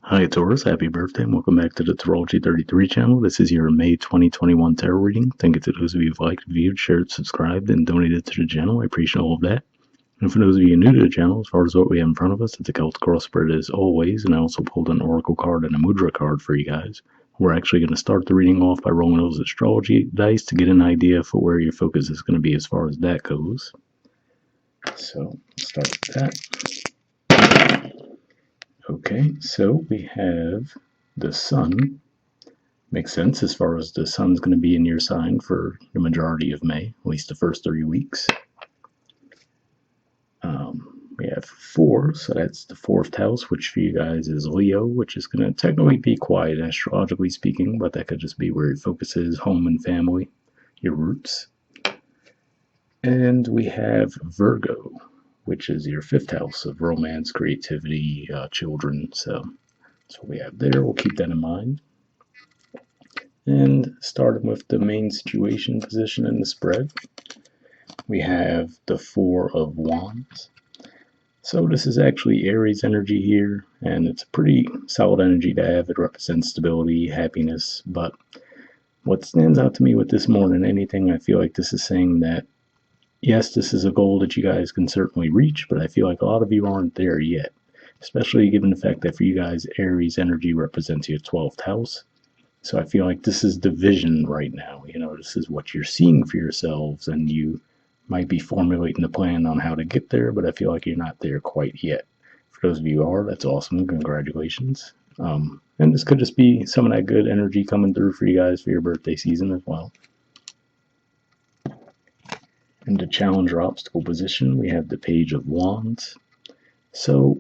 Hi Taurus, happy birthday and welcome back to the Astrology 33 channel. This is your May 2021 tarot reading. Thank you to those of you who've liked, viewed, shared, subscribed, and donated to the channel. I appreciate all of that. And for those of you new to the channel, as far as what we have in front of us, it's a Celtic cross spread as always, and I also pulled an Oracle card and a Mudra card for you guys. We're actually going to start the reading off by rolling those astrology dice to get an idea for where your focus is going to be as far as that goes. So, start with that. Okay, so we have the Sun. Makes sense as far as the Sun's going to be in your sign for the majority of May, at least the first 3 weeks. We have 4, so that's the 4th house, which for you guys is Leo, which is going to technically be quiet astrologically speaking, but that could just be where your focus is, home and family, your roots. And we have Virgo, which is your 5th house of romance, creativity, children. So that's what we have there. We'll keep that in mind. And starting with the main situation position in the spread, we have the 4 of Wands. So this is actually Aries energy here, and it's a pretty solid energy to have. It represents stability, happiness, but what stands out to me with this more than anything, I feel like this is saying that, yes, this is a goal that you guys can certainly reach, but I feel like a lot of you aren't there yet, especially given the fact that for you guys, Aries energy represents your 12th house. So I feel like this is the vision right now. You know, this is what you're seeing for yourselves, and you might be formulating the plan on how to get there, but I feel like you're not there quite yet. For those of you who are, that's awesome. Congratulations. And this could just be some of that good energy coming through for you guys for your birthday season as well. In the challenge or obstacle position, we have the Page of Wands. So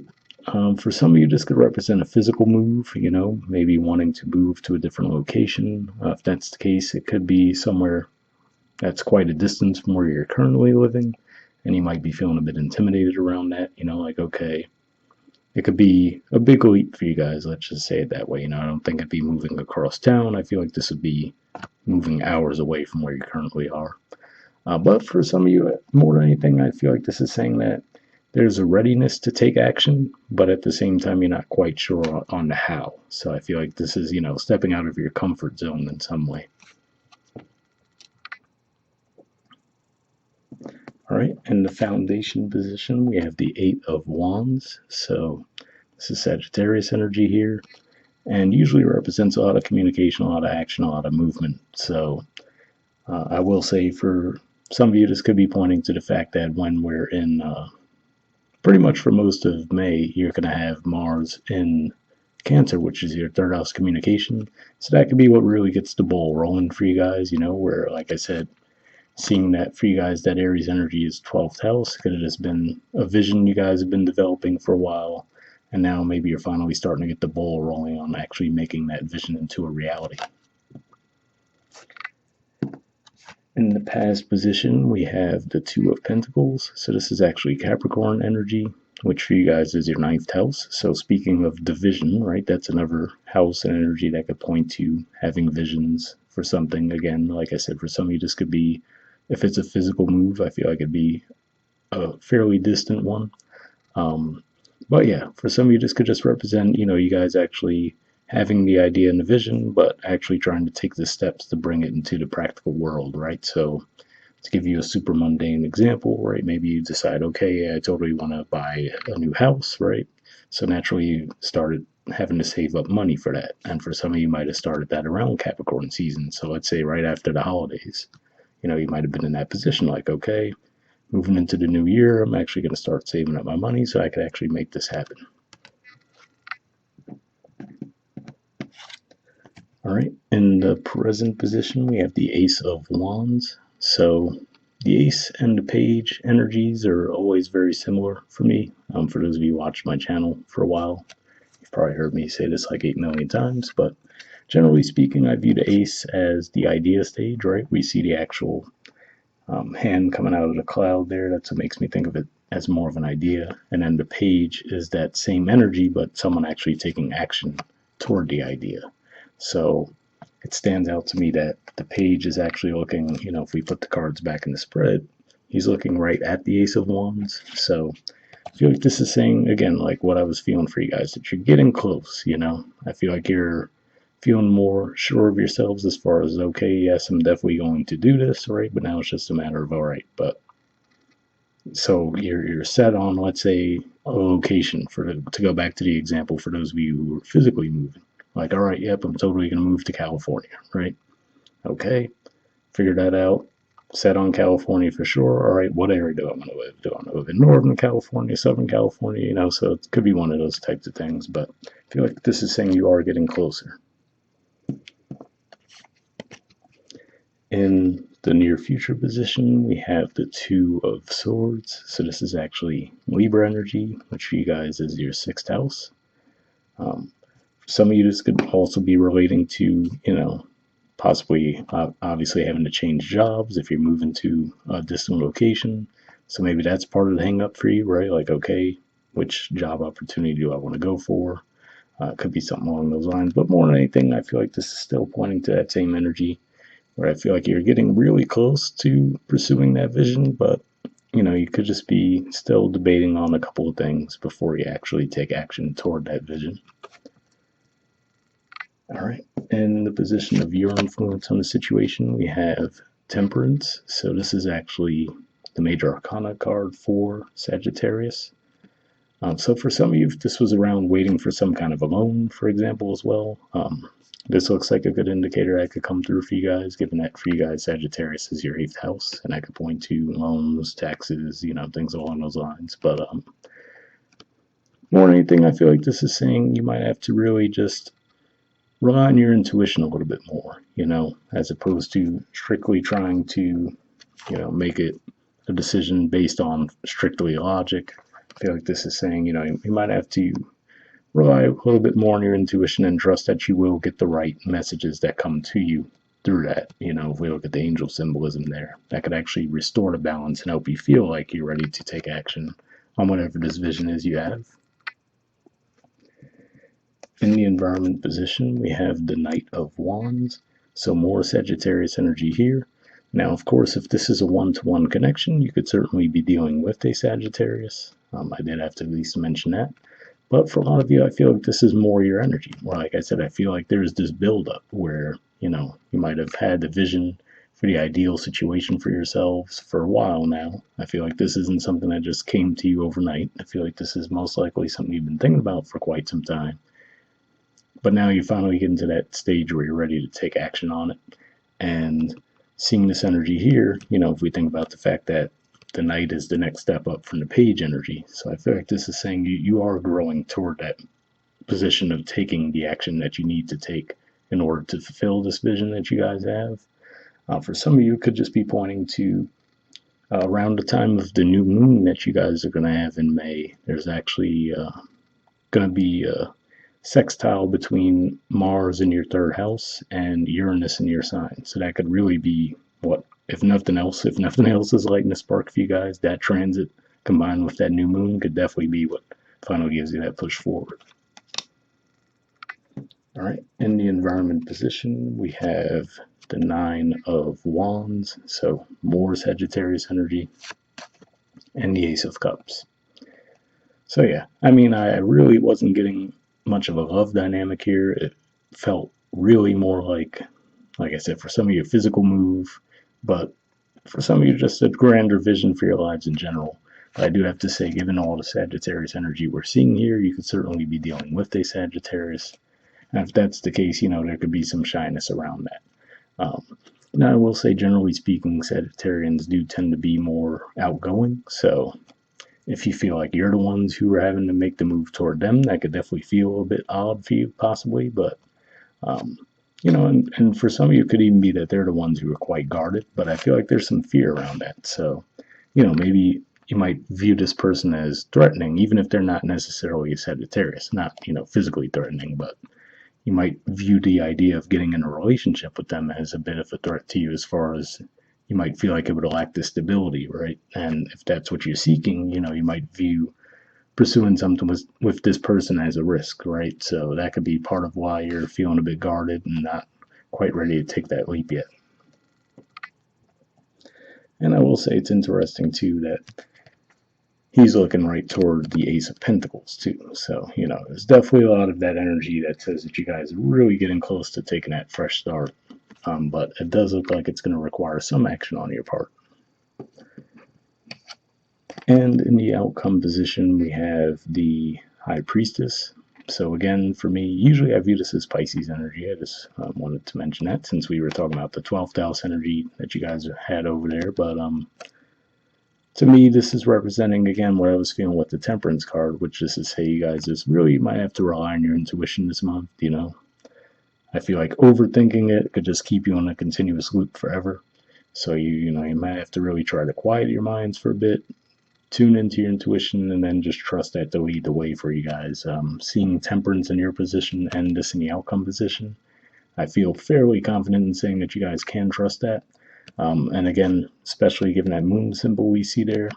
for some of you, this could represent a physical move, you know, maybe wanting to move to a different location. If that's the case, it could be somewhere that's quite a distance from where you're currently living, and you might be feeling a bit intimidated around that, you know, like, okay, it could be a big leap for you guys, let's just say it that way. You know, I don't think it'd be moving across town. I feel like this would be moving hours away from where you currently are. But for some of you, more than anything, I feel like this is saying that there's a readiness to take action, but at the same time, you're not quite sure on the how. So I feel like this is, you know, stepping out of your comfort zone in some way. All right, in the foundation position, we have the 8 of Wands. So this is Sagittarius energy here, and usually represents a lot of communication, a lot of action, a lot of movement. So I will say for some of you, this could be pointing to the fact that when we're in pretty much for most of May, you're going to have Mars in Cancer, which is your 3rd house communication. So that could be what really gets the ball rolling for you guys, you know, where, like I said, seeing that for you guys, that Aries energy is 12th house. Could have just been a vision you guys have been developing for a while, and now maybe you're finally starting to get the ball rolling on actually making that vision into a reality. In the past position, we have the 2 of Pentacles. So this is actually Capricorn energy, which for you guys is your 9th house. So speaking of division, right, that's another house and energy that could point to having visions for something. Again, like I said, for some of you, this could be, if it's a physical move, I feel like it'd be a fairly distant one. But yeah, for some of you, this could just represent, you know, you guys actually having the idea and the vision, but actually trying to take the steps to bring it into the practical world, right? So to give you a super mundane example, right, maybe you decide, okay, yeah, I totally want to buy a new house, right? So naturally you started having to save up money for that. And for some of you might have started that around Capricorn season. So let's say right after the holidays, you know, you might have been in that position like, okay, moving into the new year, I'm actually going to start saving up my money so I could actually make this happen. All right, in the present position, we have the Ace of Wands. So the Ace and the Page energies are always very similar for me. For those of you who watched my channel for a while, you've probably heard me say this like 8 million times, but generally speaking, I view the Ace as the idea stage, right? We see the actual hand coming out of the cloud there. That's what makes me think of it as more of an idea. And then the Page is that same energy, but someone actually taking action toward the idea. So it stands out to me that the Page is actually looking, you know, if we put the cards back in the spread, he's looking right at the Ace of Wands. So I feel like this is saying, again, like what I was feeling for you guys, that you're getting close, you know? I feel like you're feeling more sure of yourselves as far as, okay, yes, I'm definitely going to do this, right? But now it's just a matter of, all right, but so you're set on, let's say, a location to go back to the example for those of you who are physically moving. Like, all right, yep, I'm totally going to move to California, right? Okay, figure that out. Set on California for sure. All right, what area do I want to live? Do I want to live in Northern California, Southern California? You know, so it could be one of those types of things. But I feel like this is saying you are getting closer. In the near future position, we have the Two of Swords. So this is actually Libra energy, which for you guys is your sixth house. Some of you, this could also be relating to, you know, possibly obviously having to change jobs if you're moving to a distant location. So maybe that's part of the hang up for you, right? Like, okay, which job opportunity do I want to go for? It could be something along those lines. But more than anything, I feel like this is still pointing to that same energy where I feel like you're getting really close to pursuing that vision, but you know, you could just be still debating on a couple of things before you actually take action toward that vision. All right. In the position of your influence on the situation, we have Temperance. So this is actually the major arcana card for Sagittarius. So for some of you, if this was around waiting for some kind of a loan, for example, as well, this looks like a good indicator that could come through for you guys, given that for you guys, Sagittarius is your eighth house, and I could point to loans, taxes, you know, things along those lines. But more than anything, I feel like this is saying you might have to really just rely on your intuition a little bit more, you know, as opposed to strictly trying to, you know, make it a decision based on strictly logic. I feel like this is saying, you know, you might have to rely a little bit more on your intuition and trust that you will get the right messages that come to you through that. You know, if we look at the angel symbolism there, that could actually restore the balance and help you feel like you're ready to take action on whatever this vision is you have. In the environment position, we have the Knight of Wands, so more Sagittarius energy here. Now, of course, if this is a one-to-one connection, you could certainly be dealing with a Sagittarius. I did have to at least mention that. But for a lot of you, I feel like this is more your energy. Where, like I said, I feel like there's this buildup where, you know, you might have had the vision for the ideal situation for yourselves for a while now. I feel like this isn't something that just came to you overnight. I feel like this is most likely something you've been thinking about for quite some time. But now you finally get into that stage where you're ready to take action on it. And seeing this energy here, you know, if we think about the fact that the Knight is the next step up from the Page energy. So I feel like this is saying you are growing toward that position of taking the action that you need to take in order to fulfill this vision that you guys have. For some of you, it could just be pointing to around the time of the new moon that you guys are going to have in May. There's actually going to be a sextile between Mars in your third house and Uranus in your sign. So that could really be what, if nothing else is lighting a spark for you guys, that transit combined with that new moon could definitely be what finally gives you that push forward. All right, in the environment position, we have the Nine of Wands, so more Sagittarius energy, and the Ace of Cups. So yeah, I mean, I really wasn't getting much of a love dynamic here. It felt really more like I said, for some of you, a physical move, but for some of you, just a grander vision for your lives in general. But I do have to say, given all the Sagittarius energy we're seeing here, you could certainly be dealing with a Sagittarius. And if that's the case, you know, there could be some shyness around that. Now, I will say, generally speaking, Sagittarians do tend to be more outgoing. So if you feel like you're the ones who are having to make the move toward them, that could definitely feel a bit odd for you, possibly. But, you know, and for some of you, it could even be that they're the ones who are quite guarded. But I feel like there's some fear around that. So, you know, maybe you might view this person as threatening, even if they're not necessarily a Sagittarius, not, you know, physically threatening, but you might view the idea of getting in a relationship with them as a bit of a threat to you, as far as you might feel like it would lack the stability, right? And if that's what you're seeking, you know, you might view pursuing something with this person as a risk, right? So that could be part of why you're feeling a bit guarded and not quite ready to take that leap yet. And I will say it's interesting too that he's looking right toward the Ace of Pentacles too. So, there's definitely a lot of that energy that says that you guys are really getting close to taking that fresh start. But it does look like it's going to require some action on your part. And in the outcome position, we have the High Priestess. So again, for me, usually I view this as Pisces energy. I just wanted to mention that since we were talking about the 12th house energy that you guys had over there. But to me, this is representing, again, what I was feeling with the Temperance card, which is to say you guys just really might have to rely on your intuition this month, I feel like overthinking it could just keep you on a continuous loop forever. So you might have to really try to quiet your minds for a bit, tune into your intuition, and then just trust that to lead the way for you guys. Seeing Temperance in your position and this in the outcome position, I feel fairly confident in saying that you guys can trust that. And again, especially given that moon symbol we see there,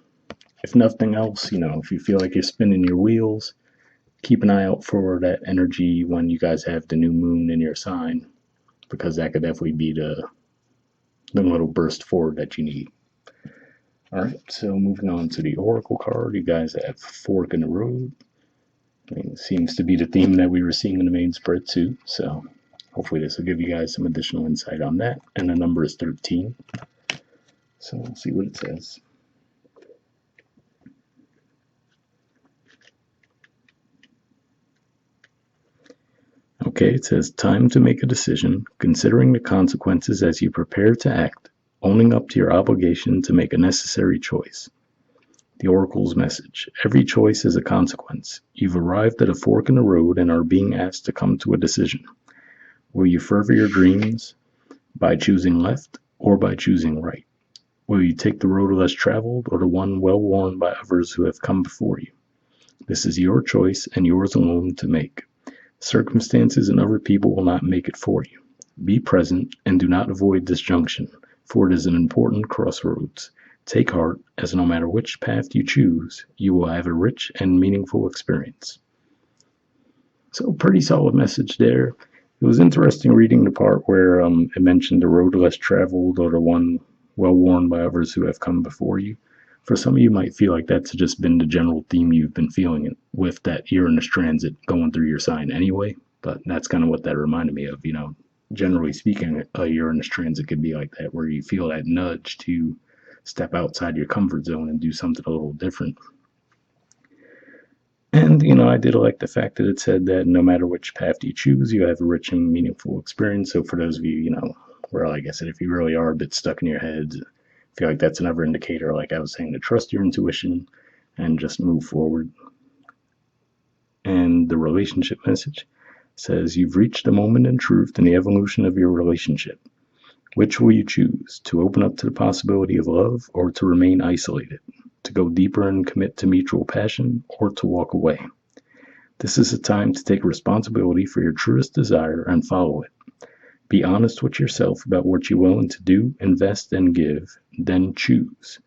if nothing else, if you feel like you're spinning your wheels, keep an eye out for that energy when you guys have the new moon in your sign, because that could definitely be the little burst forward that you need. All right, so moving on to the Oracle card, you guys have Fork in the Road. It seems to be the theme that we were seeing in the main spread too, so hopefully this will give you guys some additional insight on that. And the number is 13. So we'll see what it says. Okay, it says, time to make a decision, considering the consequences as you prepare to act, owning up to your obligation to make a necessary choice. The Oracle's message: every choice is a consequence. You've arrived at a fork in the road and are being asked to come to a decision. Will you further your dreams by choosing left or by choosing right? Will you take the road less traveled or the one well worn by others who have come before you? This is your choice and yours alone to make. Circumstances and other people will not make it for you. Be present and do not avoid this junction, for it is an important crossroads. Take heart, as no matter which path you choose, you will have a rich and meaningful experience. So, pretty solid message there. It was interesting reading the part where it mentioned the road less traveled or the one well worn by others who have come before you. For some of you might feel like that's just been the general theme you've been feeling with that Uranus transit going through your sign anyway, but that's kind of what that reminded me of. Generally speaking, a Uranus transit could be like that, where you feel that nudge to step outside your comfort zone and do something a little different. And, I did like the fact that it said that no matter which path you choose, you have a rich and meaningful experience. So for those of you, where, like I said, if you really are a bit stuck in your head, I feel like that's another indicator, like I was saying, to trust your intuition and just move forward. And the relationship message says, you've reached a moment in truth in the evolution of your relationship. Which will you choose? To open up to the possibility of love or to remain isolated? To go deeper and commit to mutual passion or to walk away? This is a time to take responsibility for your truest desire and follow it. Be honest with yourself about what you're willing to do, invest, and give, then choose.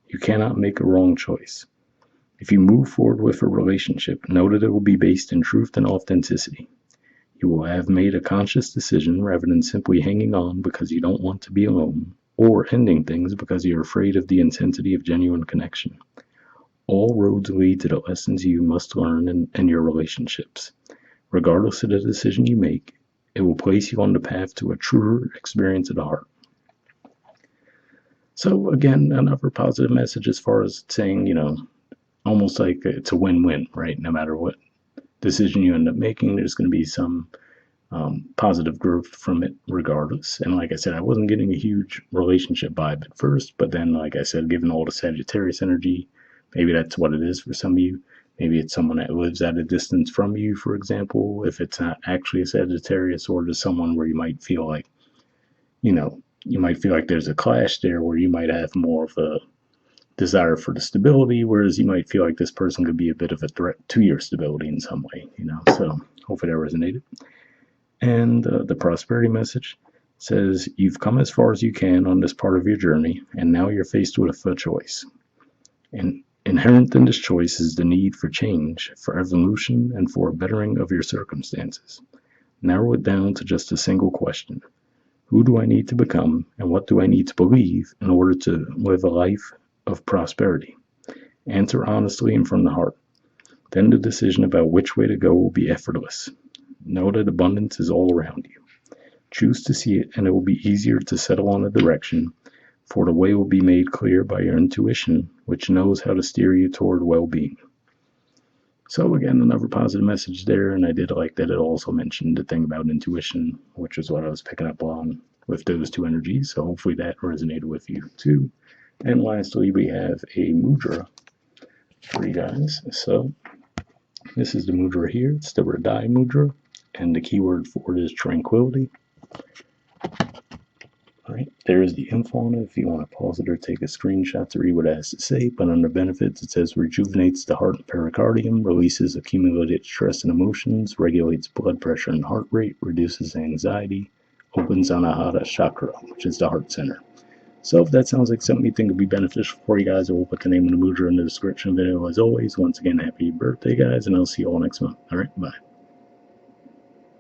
You cannot make a wrong choice. If you move forward with a relationship, know that it will be based in truth and authenticity. You will have made a conscious decision rather than simply hanging on because you don't want to be alone, or ending things because you're afraid of the intensity of genuine connection. All roads lead to the lessons you must learn in your relationships. Regardless of the decision you make, it will place you on the path to a truer experience of the heart. So again, another positive message as far as saying, almost like it's a win-win, right? No matter what decision you end up making, there's going to be some positive growth from it regardless. And like I said, I wasn't getting a huge relationship vibe at first, but then, like I said, given all the Sagittarius energy, maybe that's what it is for some of you. Maybe it's someone that lives at a distance from you, for example, if it's not actually a Sagittarius, or just someone where you might feel like, there's a clash there where you might have more of a desire for the stability, whereas you might feel like this person could be a bit of a threat to your stability in some way, So hopefully that resonated. And the prosperity message says, you've come as far as you can on this part of your journey, and now you're faced with a choice. And inherent in this choice is the need for change, for evolution, and for a bettering of your circumstances. Narrow it down to just a single question. Who do I need to become, and what do I need to believe in order to live a life of prosperity? Answer honestly and from the heart. Then the decision about which way to go will be effortless. Know that abundance is all around you. Choose to see it, and it will be easier to settle on a direction, for the way will be made clear by your intuition, which knows how to steer you toward well-being. So again, another positive message there, and I did like that it also mentioned the thing about intuition, which is what I was picking up on with those two energies, so hopefully that resonated with you too. And lastly, we have a mudra for you guys. So this is the mudra here. It's the Hridaya mudra, and the keyword for it is tranquility. All right, there's the info on it if you want to pause it or take a screenshot to read what it has to say. But under benefits, it says rejuvenates the heart and pericardium, releases accumulated stress and emotions, regulates blood pressure and heart rate, reduces anxiety, opens Anahata chakra, which is the heart center. So if that sounds like something you think would be beneficial for you guys, I will put the name of the mudra in the description video as always. Once again, happy birthday, guys, and I'll see you all next month. All right, bye.